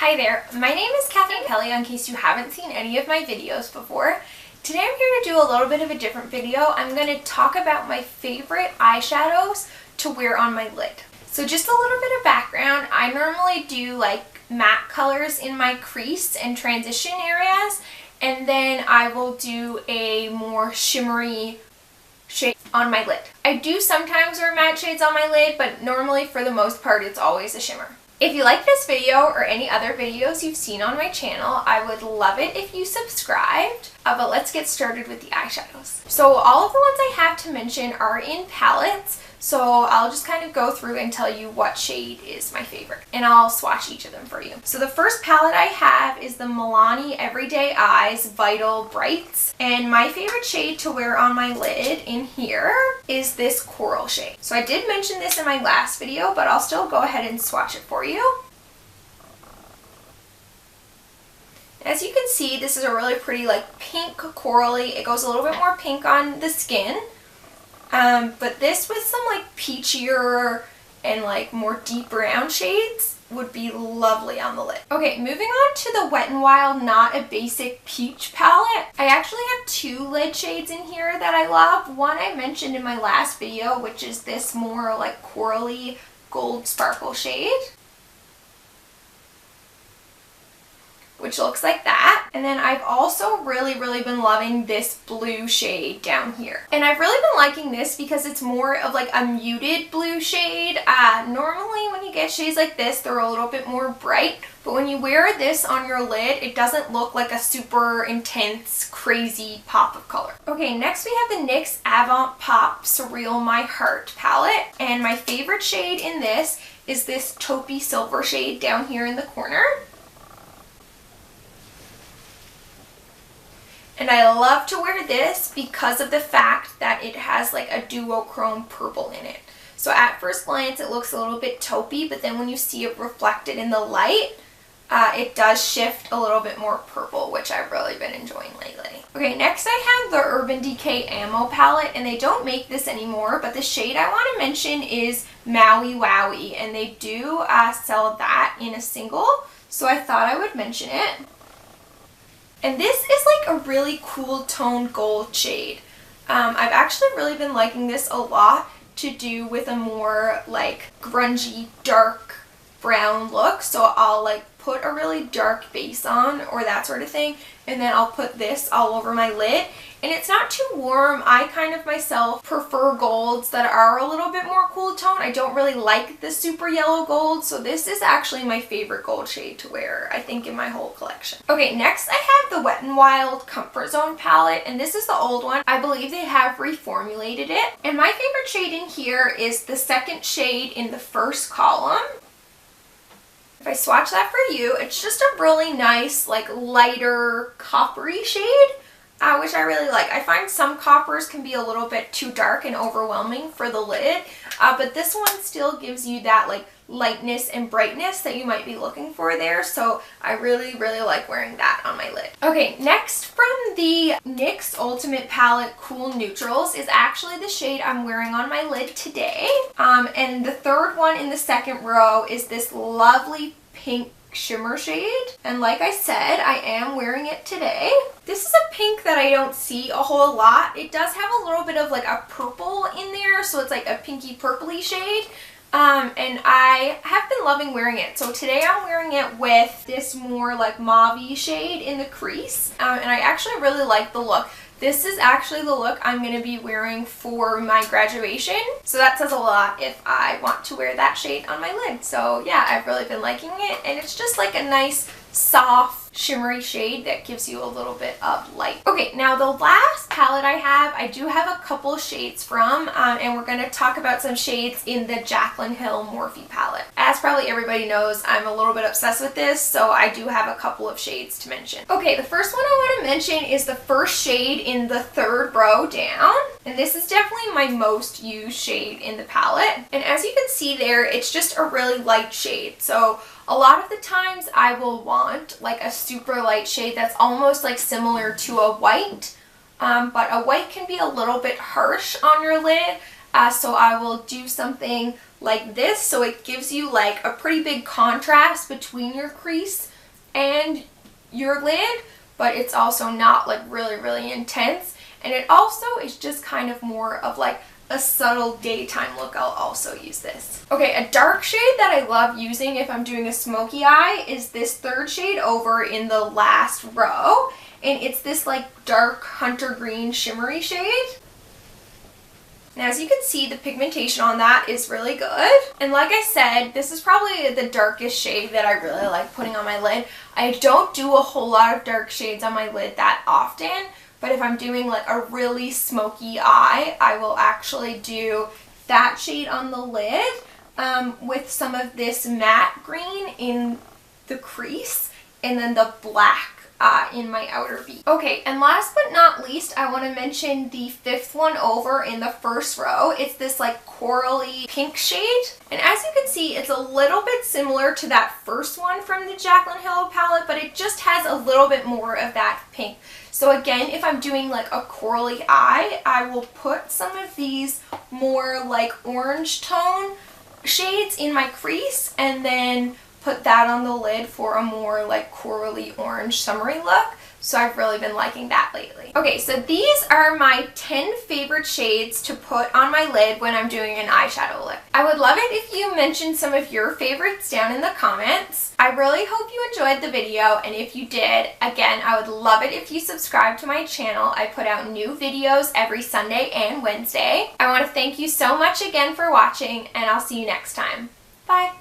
Hi there, my name is Catherine Kelly in case you haven't seen any of my videos before. Today I'm here to do a little bit of a different video. I'm going to talk about my favorite eyeshadows to wear on my lid. So just a little bit of background, I normally do like matte colors in my crease and transition areas, and then I will do a more shimmery shade on my lid. I do sometimes wear matte shades on my lid, but normally for the most part it's always a shimmer. If you like this video or any other videos you've seen on my channel, I would love it if you subscribed. But let's get started with the eyeshadows. So all of the ones I have to mention are in palettes, so I'll just kind of go through and tell you what shade is my favorite, and I'll swatch each of them for you. So the first palette I have is the Milani Everyday Eyes Vital Brights, and my favorite shade to wear on my lid in here is this coral shade. So I did mention this in my last video, but I'll still go ahead and swatch it for you. As you can see, this is a really pretty like pink corally. It goes a little bit more pink on the skin. But this with some like peachier and like more deep brown shades would be lovely on the lid. Okay, moving on to the Wet n Wild Not a Basic Peach palette. I actually have two lid shades in here that I love. One I mentioned in my last video, which is this more like corally gold sparkle shade, which looks like that. And then I've also really been loving this blue shade down here. And I've really been liking this because it's more of like a muted blue shade. Normally when you get shades like this, they're a little bit more bright, but when you wear this on your lid, it doesn't look like a super intense, crazy pop of color. Okay, next we have the NYX Avant Pop Surreal My Heart palette. And my favorite shade in this is this taupey silver shade down here in the corner. And I love to wear this because of the fact that it has like a duochrome purple in it. So at first glance it looks a little bit taupey, but then when you see it reflected in the light, it does shift a little bit more purple, which I've really been enjoying lately. Okay, next I have the Urban Decay Ammo palette, and they don't make this anymore, but the shade I want to mention is Maui Wowie, and they do sell that in a single, so I thought I would mention it. And this is like a really cool toned gold shade. I've actually really been liking this a lot to do with a more like grungy dark brown look. So I'll like put a really dark base on or that sort of thing, and then I'll put this all over my lid. And it's not too warm. I kind of myself prefer golds that are a little bit more cool tone. I don't really like the super yellow gold, so this is actually my favorite gold shade to wear, I think, in my whole collection. Okay, next I have the Wet n Wild Comfort Zone palette, and this is the old one. I believe they have reformulated it. And my favorite shade in here is the second shade in the first column. If I swatch that for you, it's just a really nice, like lighter coppery shade. Which I really like. I find some coppers can be a little bit too dark and overwhelming for the lid, but this one still gives you that like lightness and brightness that you might be looking for there, so I really like wearing that on my lid. Okay, next from the NYX Ultimate Palette Cool Neutrals is actually the shade I'm wearing on my lid today, and the third one in the second row is this lovely pink shimmer shade, and like I said, I am wearing it today. This is a pink that I don't see a whole lot. It does have a little bit of like a purple in there, so it's like a pinky purpley shade, and I have been loving wearing it. So today I'm wearing it with this more like mauve-y shade in the crease, and I actually really like the look. This is actually the look I'm going to be wearing for my graduation, so that says a lot if I want to wear that shade on my lid. So yeah, I've really been liking it, and it's just like a nice soft shimmery shade that gives you a little bit of light. Okay, now the last palette I do have a couple shades from, and we're going to talk about some shades in the Jaclyn Hill Morphe palette. As probably everybody knows, I'm a little bit obsessed with this, so I do have a couple of shades to mention. Okay, the first one I want to mention is the first shade in the third row down, and this is definitely my most used shade in the palette. And as you can see there, it's just a really light shade, so a lot of the times I will want like a super light shade that's almost like similar to a white, but a white can be a little bit harsh on your lid, so I will do something like this, so it gives you like a pretty big contrast between your crease. and your lid, but it's also not like really, really intense. And it also is just kind of more of like a subtle daytime look. I'll also use this. Okay, a dark shade that I love using if I'm doing a smoky eye is this third shade over in the last row. And it's this like dark hunter green shimmery shade. And as you can see, the pigmentation on that is really good. And like I said, this is probably the darkest shade that I really like putting on my lid. I don't do a whole lot of dark shades on my lid that often, but if I'm doing like a really smoky eye, I will actually do that shade on the lid with some of this matte green in the crease and then the black in my outer V. Okay, and last but not least, I want to mention the fifth one over in the first row. It's this like corally pink shade. And as you can see, it's a little bit similar to that first one from the Jaclyn Hill palette, but it just has a little bit more of that pink. So again, if I'm doing like a corally eye, I will put some of these more like orange tone shades in my crease and then put that on the lid for a more like corally orange summery look. So I've really been liking that lately. Okay, so these are my 10 favorite shades to put on my lid when I'm doing an eyeshadow look. I would love it if you mentioned some of your favorites down in the comments. I really hope you enjoyed the video, and if you did, again, I would love it if you subscribe to my channel. I put out new videos every Sunday and Wednesday. I want to thank you so much again for watching, and I'll see you next time. Bye!